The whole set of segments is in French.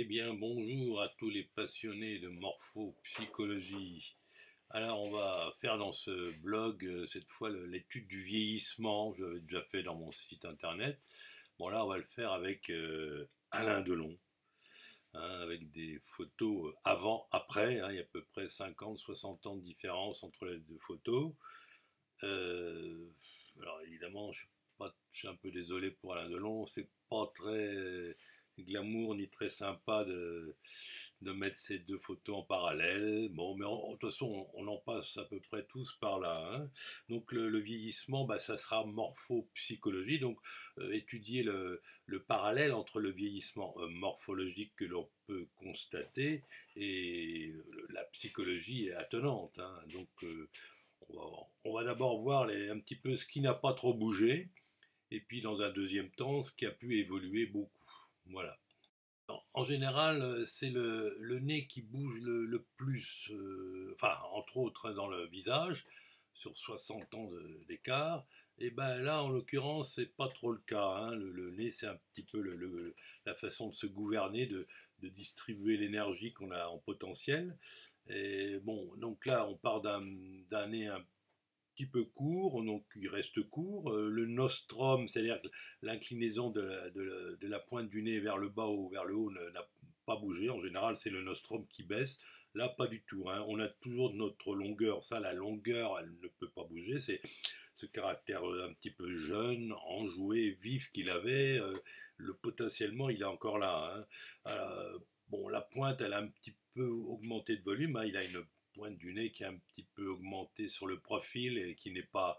bien, bonjour à tous les passionnés de morphopsychologie. Alors, on va faire dans ce blog, cette fois, l'étude du vieillissement. Je l'avais déjà fait dans mon site internet. Bon, là, on va le faire avec Alain Delon, hein, avec des photos avant, après, hein. Il y a à peu près 50, 60 ans de différence entre les deux photos. Euh, alors, évidemment, je suis un peu désolé pour Alain Delon, c'est pas très glamour ni très sympa de mettre ces deux photos en parallèle. Bon, mais de toute façon, on en passe à peu près tous par là, hein. Donc le vieillissement, bah, ça sera morphopsychologie, donc étudier le parallèle entre le vieillissement morphologique que l'on peut constater et la psychologie attenante, hein. Donc on va d'abord voir un petit peu ce qui n'a pas trop bougé, et puis dans un deuxième temps, ce qui a pu évoluer beaucoup. Voilà. En général, c'est le nez qui bouge le plus, enfin, entre autres, hein, dans le visage, sur 60 ans d'écart. Et ben là, en l'occurrence, c'est pas trop le cas, hein. Le nez, c'est un petit peu la façon de se gouverner, de distribuer l'énergie qu'on a en potentiel. Et bon, donc là, on part d'un nez un petit peu court, donc il reste court. Le nostrum, c'est-à-dire l'inclinaison de la pointe du nez vers le bas ou vers le haut n'a pas bougé. En général, c'est le nostrum qui baisse. Là, pas du tout, hein. On a toujours notre longueur. Ça, la longueur, elle ne peut pas bouger. C'est ce caractère un petit peu jeune, enjoué, vif qu'il avait. Potentiellement, il est encore là, hein. Bon, la pointe, elle a un petit peu augmenté de volume, hein. Il a une pointe du nez qui est un petit peu augmentée sur le profil et qui n'est pas,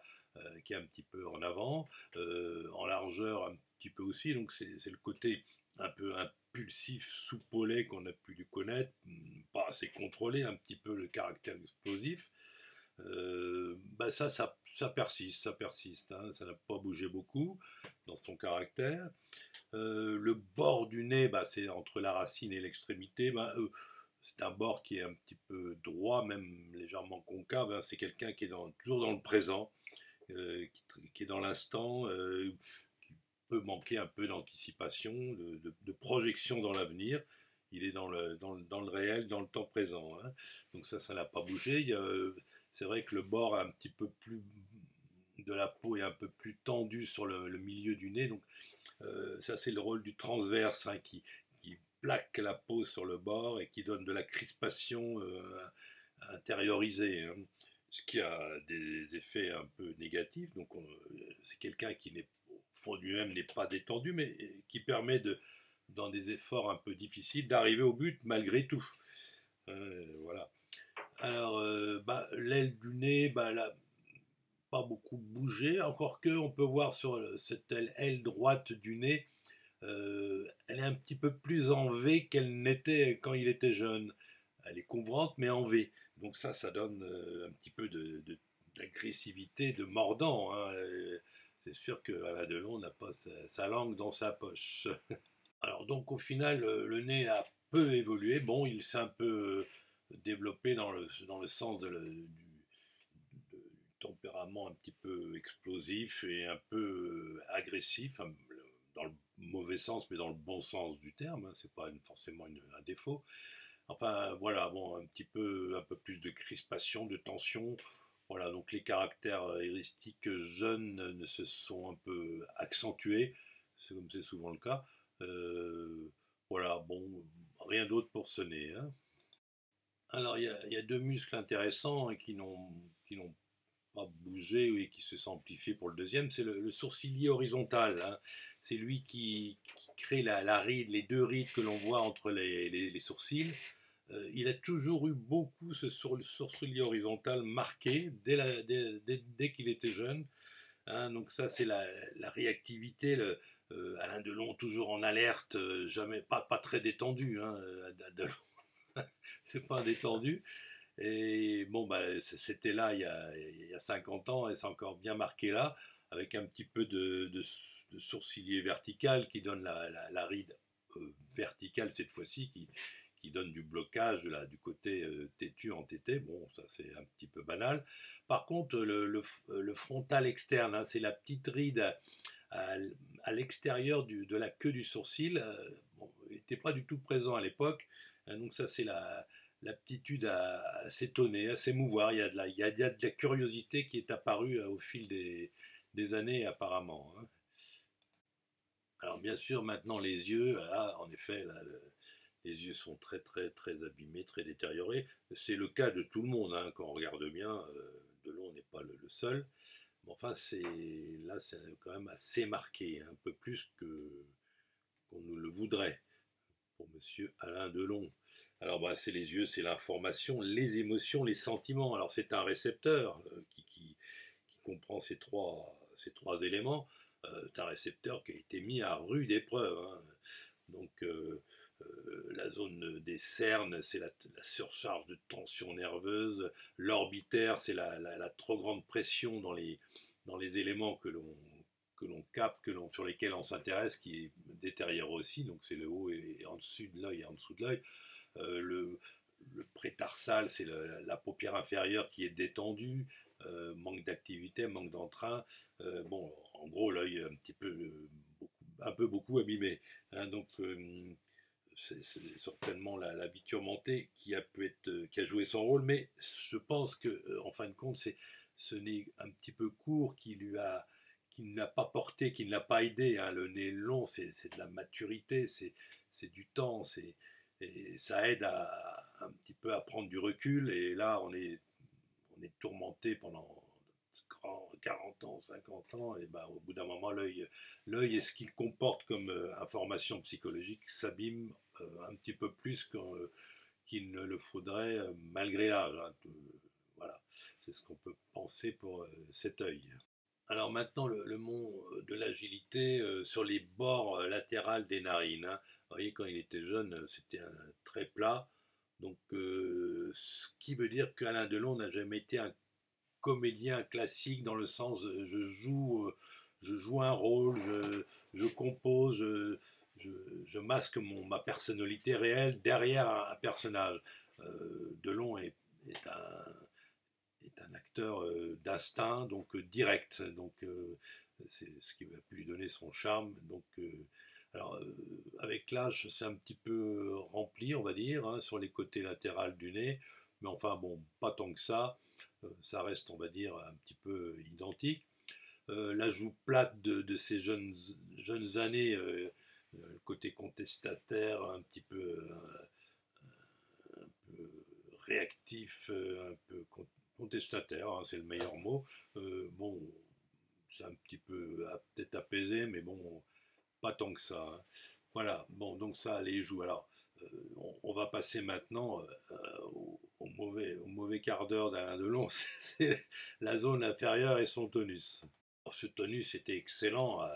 qui est un petit peu en avant, en largeur un petit peu aussi. Donc c'est le côté un peu impulsif, soupolé qu'on a pu lui connaître, pas assez contrôlé, un petit peu le caractère explosif. Bah ça persiste, hein. Ça n'a pas bougé beaucoup dans son caractère. Le bord du nez, bah, c'est entre la racine et l'extrémité. Bah, c'est un bord qui est un petit peu droit, même légèrement concave, hein. C'est quelqu'un qui est toujours dans le présent, qui est dans l'instant, qui peut manquer un peu d'anticipation, de projection dans l'avenir. Il est dans le réel, dans le temps présent, hein. Donc ça n'a pas bougé. C'est vrai que le bord un petit peu plus de la peau est un peu plus tendu sur le milieu du nez. Donc ça, c'est le rôle du transverse, hein, qui plaque la peau sur le bord et qui donne de la crispation intériorisée, hein, ce qui a des effets un peu négatifs. Donc, c'est quelqu'un qui, au fond du même, n'est pas détendu, mais qui permet, dans des efforts un peu difficiles, d'arriver au but malgré tout. Voilà. Alors, bah, l'aile du nez, bah, là, pas beaucoup bougé, encore que on peut voir sur cette aile droite du nez, elle est un petit peu plus en V qu'elle n'était quand il était jeune. Elle est couvrante mais en V. Donc ça donne un petit peu d'agressivité, de mordant, hein. C'est sûr qu'Alain Delon n'a pas sa langue dans sa poche. Alors donc au final, le nez a peu évolué. Bon, il s'est un peu développé dans le sens du tempérament un petit peu explosif et un peu agressif, hein, dans le mauvais sens, mais dans le bon sens du terme, hein. C'est pas forcément un défaut. Enfin, voilà, bon, un peu plus de crispation, de tension. Voilà, donc les caractères héristiques jeunes se sont un peu accentués, c'est comme c'est souvent le cas. Euh, voilà, bon, rien d'autre pour ce nez, hein. Alors, il y a deux muscles intéressants, hein, qui n'ont pas bougé et qui se sont amplifiés pour le deuxième, c'est le sourcilier horizontal, hein. C'est lui qui crée la ride, les deux rides que l'on voit entre les sourcils. Il a toujours eu beaucoup sourcilier horizontal marqué dès qu'il était jeune, hein. Donc ça, c'est la réactivité, Alain Delon toujours en alerte, jamais pas très détendu, hein. Delon, c'est pas un détendu. Et bon, bah, c'était là il y a 50 ans et c'est encore bien marqué là, avec un petit peu de sourcilier vertical qui donne la ride verticale cette fois-ci, qui donne du blocage du côté têtu entêté. Bon, ça c'est un petit peu banal. Par contre, le frontal externe, hein, c'est la petite ride à l'extérieur de la queue du sourcil, bon, est n'était pas du tout présent à l'époque. Donc ça, c'est l'aptitude à s'étonner, à s'émouvoir. Il y a de la curiosité qui est apparue au fil des années apparemment, hein. Alors bien sûr, maintenant les yeux, là, en effet, là, les yeux sont très très très abîmés, très détériorés. C'est le cas de tout le monde, hein, quand on regarde bien. Delon n'est pas le seul. Mais enfin, là, c'est quand même assez marqué, un peu plus qu'on nous le voudrait pour Monsieur Alain Delon. Alors, bah, c'est les yeux, c'est l'information, les émotions, les sentiments. Alors, c'est un récepteur qui comprend ces trois éléments. C'est un récepteur qui a été mis à rude épreuve, hein. Donc, la zone des cernes, c'est la surcharge de tension nerveuse. L'orbitaire, c'est la trop grande pression dans les éléments que l'on capte, sur lesquels on s'intéresse, qui est détérioré aussi. Donc, c'est le haut et en dessous de l'œil et en dessous de l'œil. Le prétarsal, c'est la paupière inférieure qui est détendue. Manque d'activité, manque d'entrain. Bon, en gros, l'œil un peu beaucoup abîmé, hein. Donc, c'est certainement la biturmentée qui a joué son rôle, mais je pense que, en fin de compte, ce nez un petit peu court qui ne l'a pas porté, qui ne l'a pas aidé, hein. Le nez long, c'est de la maturité, c'est du temps, et ça aide un petit peu à prendre du recul. Et là, on est tourmenté pendant 40 ans, 50 ans, et ben, au bout d'un moment, l'œil et ce qu'il comporte comme information psychologique s'abîme un petit peu plus qu'il ne le faudrait malgré l'âge, hein. Voilà, c'est ce qu'on peut penser pour cet œil. Alors maintenant, le mont de l'agilité sur les bords latérales des narines, hein. Vous voyez, quand il était jeune, c'était un très plat. Donc, ce qui veut dire qu'Alain Delon n'a jamais été un comédien classique dans le sens je joue un rôle, je compose, je masque ma personnalité réelle derrière un personnage. Delon est un acteur d'instinct, donc direct, donc c'est ce qui va lui donner son charme. Donc, alors, avec l'âge, c'est un petit peu rempli, on va dire, hein, sur les côtés latérales du nez, mais enfin bon, pas tant que ça. Ça reste, on va dire, un petit peu identique. La joue plate de ces jeunes années, le côté contestataire, un peu réactif, un peu contestataire, hein, c'est le meilleur mot. Bon, c'est un petit peu peut-être apaisé, mais bon, pas tant que ça, hein. Voilà, bon, donc ça, les joues. Alors, on va passer maintenant au mauvais quart d'heure d'Alain Delon, c'est la zone inférieure et son tonus. Alors, ce tonus était excellent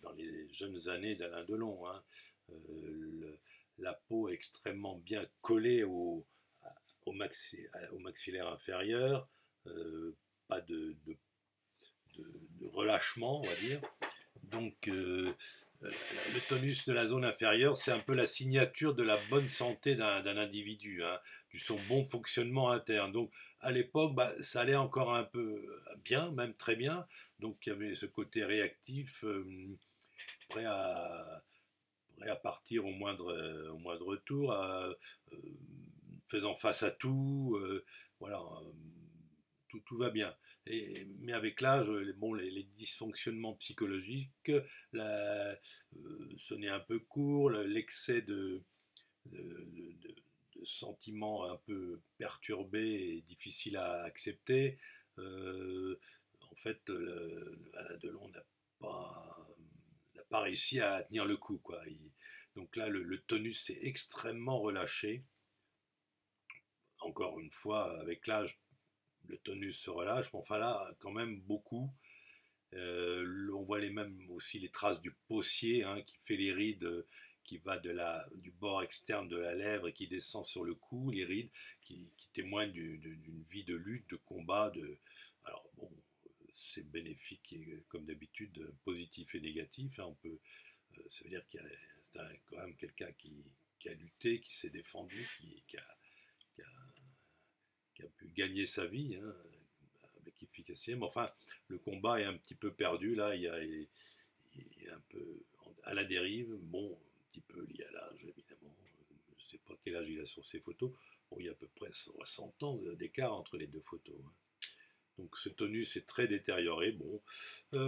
dans les jeunes années d'Alain Delon, hein. La peau extrêmement bien collée au maxillaire inférieur, pas de relâchement, on va dire. Donc, le tonus de la zone inférieure, c'est un peu la signature de la bonne santé d'un individu, hein, de son bon fonctionnement interne. Donc, à l'époque, bah, ça allait encore un peu bien, même très bien. Donc, il y avait ce côté réactif, prêt à partir au moindre tour, faisant face à tout. Voilà, tout va bien. Mais avec l'âge, les dysfonctionnements psychologiques, sonner un peu court, l'excès de sentiments un peu perturbés et difficiles à accepter. En fait, Alain Delon n'a pas réussi à tenir le coup, quoi. Donc là, le tonus s'est extrêmement relâché. Encore une fois, avec l'âge, le tonus se relâche, mais enfin là, quand même beaucoup. On voit même aussi les traces du paucier, hein, qui fait les rides, qui va du bord externe de la lèvre et qui descend sur le cou, les rides, qui témoignent d'une vie de lutte, de combat. Alors bon, c'est bénéfique, et, comme d'habitude, positif et négatif, hein. Ça veut dire qu'il y a c'est quand même quelqu'un qui a lutté, qui s'est défendu, qui a qui a pu gagner sa vie, hein, avec efficacité. Mais enfin, le combat est un petit peu perdu là, il est un peu à la dérive. Bon, petit peu lié à l'âge, évidemment. Je ne sais pas quel âge il a sur ses photos. Bon, il y a à peu près 60 ans d'écart entre les deux photos. Donc ce tonus est très détérioré. Bon,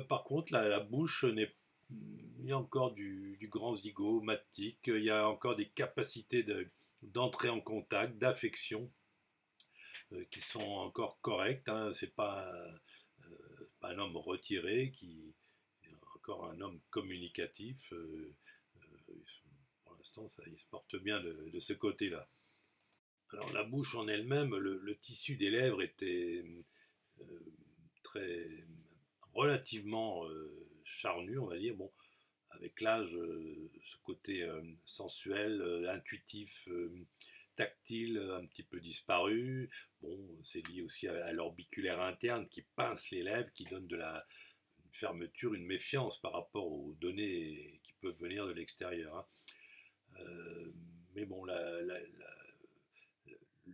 par contre, la bouche n'est il y a encore du grand zygomatique, il y a encore des capacités d'entrer en contact, d'affection, qui sont encore correctes. Hein. C'est pas un homme retiré, qui encore un homme communicatif. Pour l'instant, il se porte bien de ce côté-là. Alors la bouche en elle-même, le tissu des lèvres était euh, très relativement charnu, on va dire. Bon, avec l'âge, ce côté sensuel, intuitif, tactile, un petit peu disparu. Bon, c'est lié aussi à l'orbiculaire interne qui pince les lèvres, qui donne de la une fermeture, une méfiance par rapport aux données qui peuvent venir de l'extérieur. Hein. Mais bon, le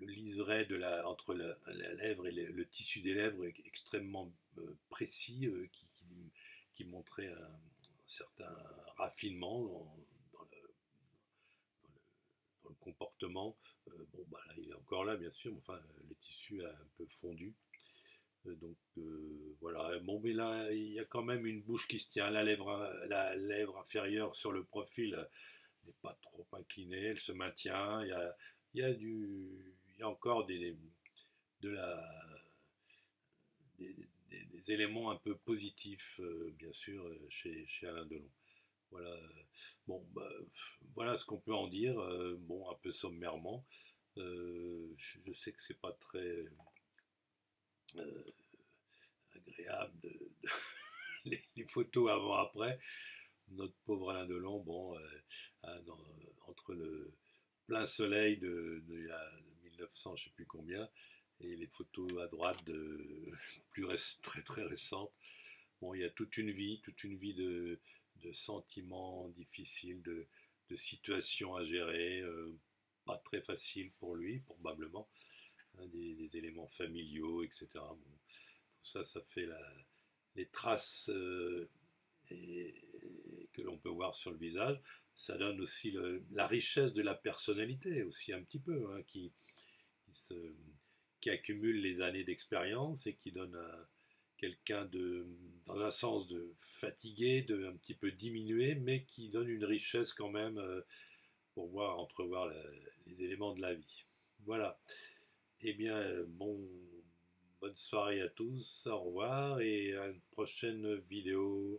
liseré entre la lèvre et le tissu des lèvres est extrêmement précis, qui montrait un certain raffinement dans dans le comportement. Bon, bah là, il est encore là, bien sûr, mais enfin, le tissu a un peu fondu. Donc voilà, bon, mais là, il y a quand même une bouche qui se tient. La lèvre inférieure sur le profil n'est pas trop inclinée, elle se maintient. Il y a encore de la, des éléments un peu positifs, bien sûr, chez Alain Delon. Voilà, bon, bah, voilà ce qu'on peut en dire, bon, un peu sommairement. Je sais que c'est pas très euh, agréable les photos avant-après. Notre pauvre Alain Delon, bon, hein, entre le plein soleil de 1900, je ne sais plus combien, et les photos à droite très très récentes. Bon, il y a toute une vie de sentiments difficiles, de situations à gérer, pas très faciles pour lui, probablement, hein, des éléments familiaux, etc. Bon, tout ça, ça fait les traces et, que l'on peut voir sur le visage. Ça donne aussi la richesse de la personnalité, aussi un petit peu, hein, qui, se, qui accumule les années d'expérience et qui donne quelqu'un dans un sens de fatigué, un petit peu diminué, mais qui donne une richesse quand même pour entrevoir les éléments de la vie. Voilà. Eh bien, bonne soirée à tous, au revoir et à une prochaine vidéo.